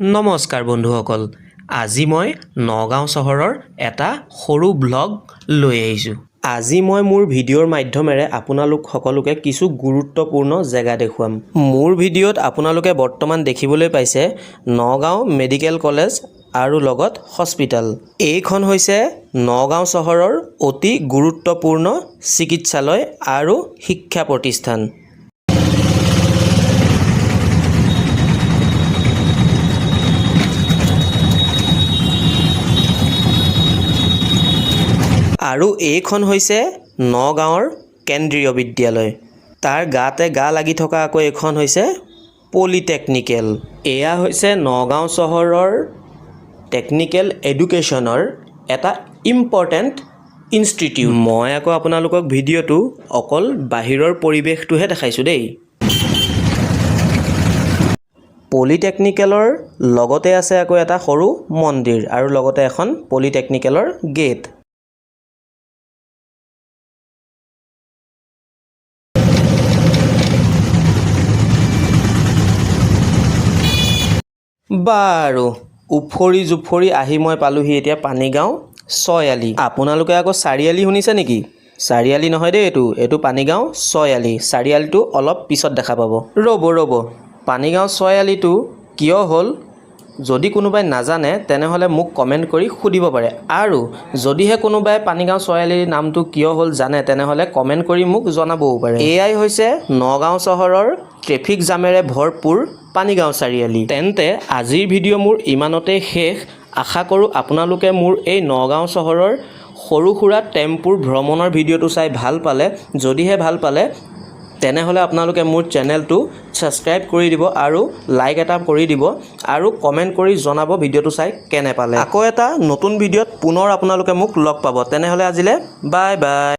নমস্কাৰ বন্ধুসকল, আজি মই নগাঁও চহৰৰ এটা সৰু ব্লগ লৈ আহিছোঁ। আজি মই মোৰ ভিডিঅ'ৰ মাধ্যমেৰে আপোনালোক সকলোকে কিছু গুৰুত্বপূৰ্ণ জেগা দেখুৱাম। মোৰ ভিডিঅ'ত আপোনালোকে বৰ্তমান দেখিবলৈ পাইছে নগাঁও মেডিকেল কলেজ আৰু লগত হস্পিটেল। এইখন হৈছে নগাঁও চহৰৰ অতি গুৰুত্বপূৰ্ণ চিকিৎসালয় আৰু শিক্ষা প্ৰতিষ্ঠান। আৰু এইখন হৈছে নগাঁৱৰ কেন্দ্ৰীয় বিদ্যালয়। তাৰ গাতে গা লাগি থকা আকৌ এইখন হৈছে পলিটেকনিকেল। এয়া হৈছে নগাঁও চহৰৰ টেকনিকেল এডুকেশ্যনৰ এটা ইম্পৰ্টেণ্ট ইনষ্টিটিউট। মই আকৌ আপোনালোকক ভিডিঅ'টো অকল বাহিৰৰ পৰিৱেশটোহে দেখাইছোঁ দেই। পলিটেকনিকেলৰ লগতে আছে আকৌ এটা সৰু মন্দিৰ আৰু লগতে এখন পলিটেকনিকেলৰ গেট। বাৰু উফৰি জুফৰি আহি মই পালোহি এতিয়া পানীগাঁও ছয়আলি। আপোনালোকে আকৌ চাৰিআলি শুনিছে নেকি? চাৰিআলি নহয় দেই, এইটো পানীগাঁও ছয়আলি। চাৰিআলিটো অলপ পিছত দেখা পাব। ৰ'ব পানীগাঁও ছয়আলিটো কিয় হ'ল যদি কোনোবাই নাজানে তেনেহ'লে মোক কমেণ্ট কৰি সুধিব পাৰে, আৰু যদিহে কোনোবাই পানীগাঁও ছয়আলিৰ নামটো কিয় হ'ল জানে তেনেহ'লে কমেণ্ট কৰি মোক জনাবও পাৰে। এয়াই হৈছে নগাঁও চহৰৰ ট্ৰেফিক জামেৰে ভৰপূৰ পানীগাঁও চাৰিআলি। তেন্তে আজিৰ ভিডিঅ' মোৰ ইমানতে শেষ। আশা কৰোঁ আপোনালোকে মোৰ এই নগাঁও চহৰৰ সৰু সুৰা টেম্পুৰ ভ্ৰমণৰ ভিডিঅ'টো চাই ভাল পালে। যদিহে ভাল পালে তেনেহ'লে আপোনালোকে মোৰ চেনেলটো ছাবস্ক্ৰাইব কৰি দিব আৰু লাইক এটা কৰি দিব আৰু কমেণ্ট কৰি জনাব ভিডিঅ'টো চাই কেনে পালে। আকৌ এটা নতুন ভিডিঅ'ত পুনৰ আপোনালোকে মোক লগ পাব। তেনেহ'লে আজিলৈ বাই বাই।